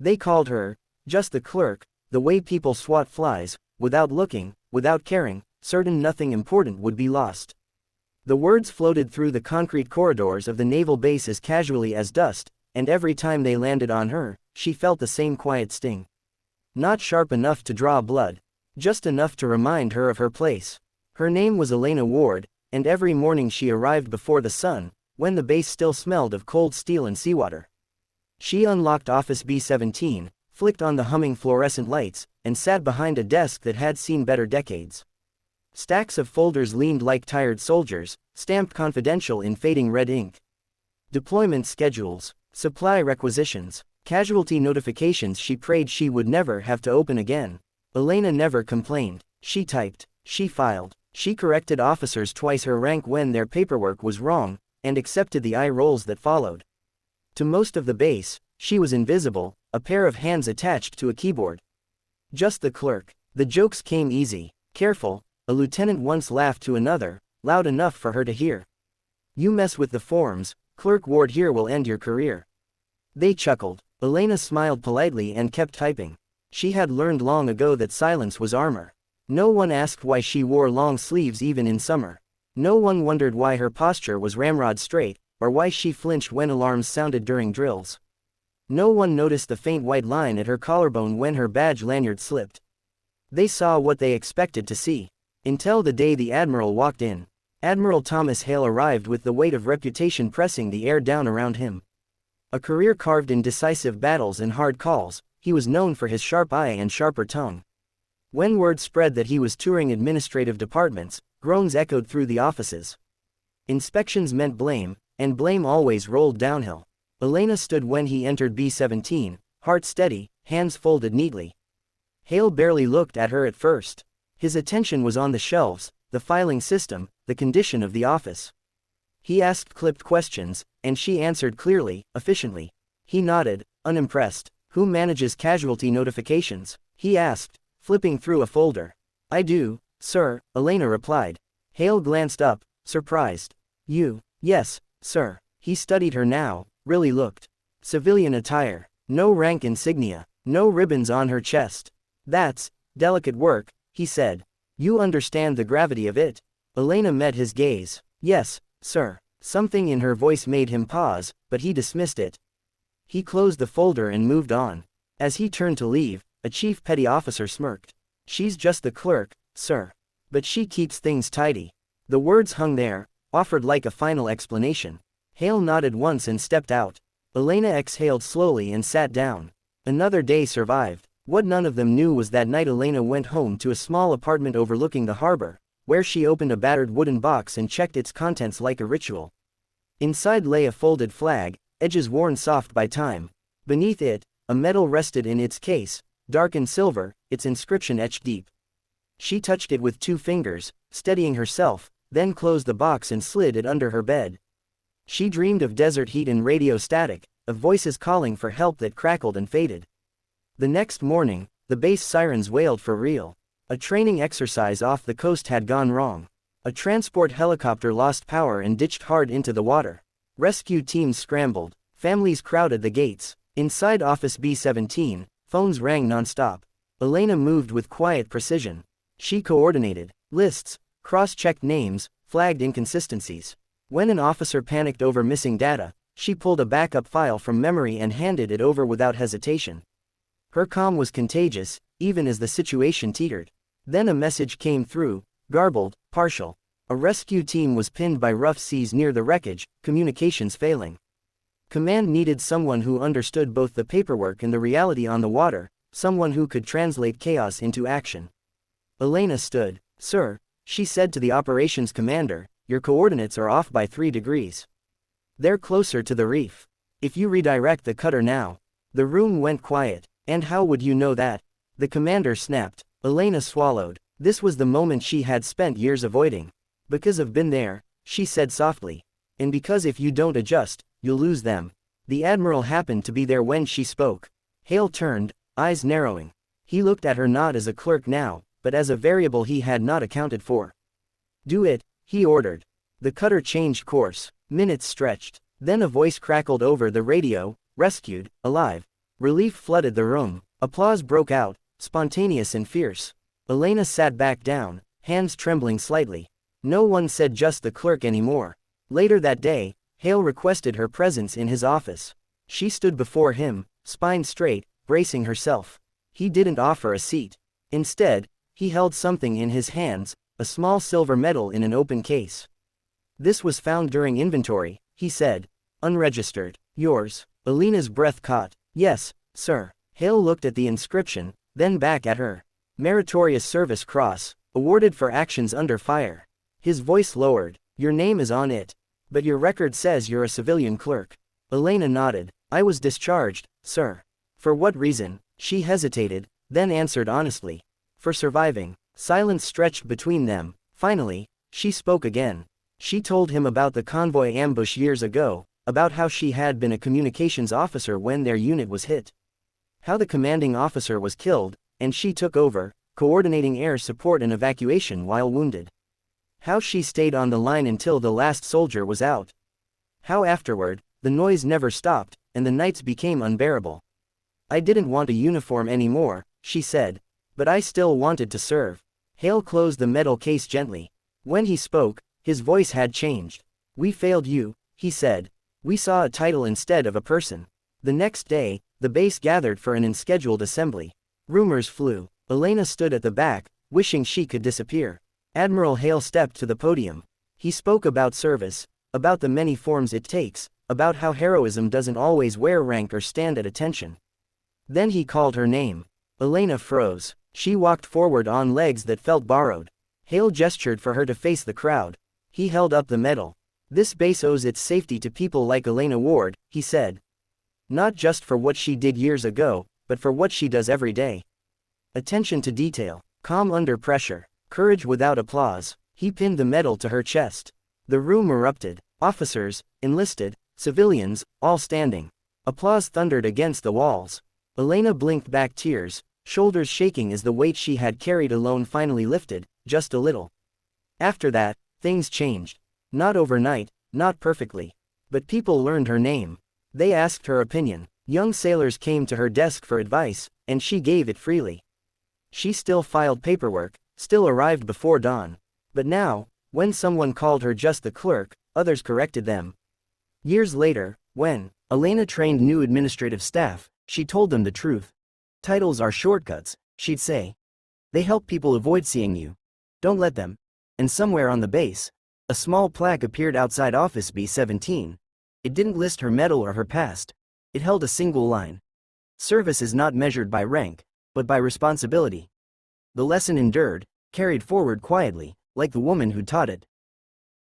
They called her, just the clerk, the way people swat flies, without looking, without caring, certain nothing important would be lost. The words floated through the concrete corridors of the naval base as casually as dust, and every time they landed on her, she felt the same quiet sting. Not sharp enough to draw blood, just enough to remind her of her place. Her name was Elena Ward, and every morning she arrived before the sun, when the base still smelled of cold steel and seawater. She unlocked Office B-17, flicked on the humming fluorescent lights, and sat behind a desk that had seen better decades. Stacks of folders leaned like tired soldiers, stamped confidential in fading red ink. Deployment schedules, supply requisitions, casualty notifications she prayed she would never have to open again. Elena never complained. She typed, she filed, she corrected officers twice her rank when their paperwork was wrong, and accepted the eye rolls that followed. To most of the base, she was invisible, a pair of hands attached to a keyboard. Just the clerk. The jokes came easy, careful. A lieutenant once laughed to another, loud enough for her to hear. "You mess with the forms, Clerk Ward here will end your career." They chuckled. Elena smiled politely and kept typing. She had learned long ago that silence was armor. No one asked why she wore long sleeves even in summer. No one wondered why her posture was ramrod straight, or why she flinched when alarms sounded during drills. No one noticed the faint white line at her collarbone when her badge lanyard slipped. They saw what they expected to see. Until the day the Admiral walked in. Admiral Thomas Hale arrived with the weight of reputation pressing the air down around him. A career carved in decisive battles and hard calls, he was known for his sharp eye and sharper tongue. When word spread that he was touring administrative departments, groans echoed through the offices. Inspections meant blame, and blame always rolled downhill. Elena stood when he entered B-17, heart steady, hands folded neatly. Hale barely looked at her at first. His attention was on the shelves, the filing system, the condition of the office. He asked clipped questions, and she answered clearly, efficiently. He nodded, unimpressed. "Who manages casualty notifications?" he asked, flipping through a folder. "I do, sir," Elena replied. Hale glanced up, surprised. "You?" "Yes, sir." He studied her now, really looked. Civilian attire. No rank insignia. No ribbons on her chest. "That's delicate work," he said. "You understand the gravity of it?" Elena met his gaze. "Yes, sir." Something in her voice made him pause, but he dismissed it. He closed the folder and moved on. As he turned to leave, a chief petty officer smirked. "She's just the clerk, sir. But she keeps things tidy." The words hung there, offered like a final explanation. Hale nodded once and stepped out. Elena exhaled slowly and sat down. Another day survived. What none of them knew was that night Elena went home to a small apartment overlooking the harbor, where she opened a battered wooden box and checked its contents like a ritual. Inside lay a folded flag, edges worn soft by time. Beneath it, a medal rested in its case, dark and silver, its inscription etched deep. She touched it with 2 fingers, steadying herself, then closed the box and slid it under her bed. She dreamed of desert heat and radio static, of voices calling for help that crackled and faded. The next morning, the base sirens wailed for real. A training exercise off the coast had gone wrong. A transport helicopter lost power and ditched hard into the water. Rescue teams scrambled. Families crowded the gates. Inside Office B-17, phones rang nonstop. Elena moved with quiet precision. She coordinated lists, cross-checked names, flagged inconsistencies. When an officer panicked over missing data, she pulled a backup file from memory and handed it over without hesitation. Her calm was contagious, even as the situation teetered. Then a message came through, garbled, partial. A rescue team was pinned by rough seas near the wreckage, communications failing. Command needed someone who understood both the paperwork and the reality on the water, someone who could translate chaos into action. Elena stood. "Sir," she said to the operations commander, "your coordinates are off by 3 degrees. They're closer to the reef. If you redirect the cutter now." The room went quiet. "And how would you know that?" the commander snapped. Elena swallowed. This was the moment she had spent years avoiding. "Because I've been there," she said softly. "And because if you don't adjust, you'll lose them." The Admiral happened to be there when she spoke. Hale turned, eyes narrowing. He looked at her not as a clerk now, but as a variable he had not accounted for. "Do it," he ordered. The cutter changed course. Minutes stretched. Then a voice crackled over the radio, "Rescued, alive." Relief flooded the room. Applause broke out, spontaneous and fierce. Elena sat back down, hands trembling slightly. No one said "just the clerk" anymore. Later that day, Hale requested her presence in his office. She stood before him, spine straight, bracing herself. He didn't offer a seat. Instead, he held something in his hands, a small silver medal in an open case. "This was found during inventory," he said. "Unregistered. Yours." Elena's breath caught. "Yes, sir." Hale looked at the inscription, then back at her. "Meritorious Service Cross, awarded for actions under fire." His voice lowered. "Your name is on it. But your record says you're a civilian clerk." Elena nodded. "I was discharged, sir." "For what reason?" She hesitated, then answered honestly. "For surviving." Silence stretched between them. Finally, she spoke again. She told him about the convoy ambush years ago, about how she had been a communications officer when their unit was hit. How the commanding officer was killed, and she took over, coordinating air support and evacuation while wounded. How she stayed on the line until the last soldier was out. How afterward, the noise never stopped, and the nights became unbearable. "I didn't want a uniform anymore," she said. "But I still wanted to serve." Hale closed the metal case gently. When he spoke, his voice had changed. "We failed you," he said. "We saw a title instead of a person." The next day, the base gathered for an unscheduled assembly. Rumors flew. Elena stood at the back, wishing she could disappear. Admiral Hale stepped to the podium. He spoke about service, about the many forms it takes, about how heroism doesn't always wear rank or stand at attention. Then he called her name. Elena froze. She walked forward on legs that felt borrowed. Hale gestured for her to face the crowd. He held up the medal. "This base owes its safety to people like Elena Ward," he said. "Not just for what she did years ago, but for what she does every day. Attention to detail, calm under pressure, courage without applause." He pinned the medal to her chest. The room erupted. Officers, enlisted, civilians, all standing. Applause thundered against the walls. Elena blinked back tears, shoulders shaking as the weight she had carried alone finally lifted, just a little. After that, things changed. Not overnight, not perfectly. But people learned her name. They asked her opinion. Young sailors came to her desk for advice, and she gave it freely. She still filed paperwork, still arrived before dawn. But now, when someone called her just the clerk, others corrected them. Years later, when Elena trained new administrative staff, she told them the truth. "Titles are shortcuts," she'd say. "They help people avoid seeing you. Don't let them." And somewhere on the base, a small plaque appeared outside Office B-17. It didn't list her medal or her past. It held a single line. "Service is not measured by rank, but by responsibility." The lesson endured, carried forward quietly, like the woman who taught it.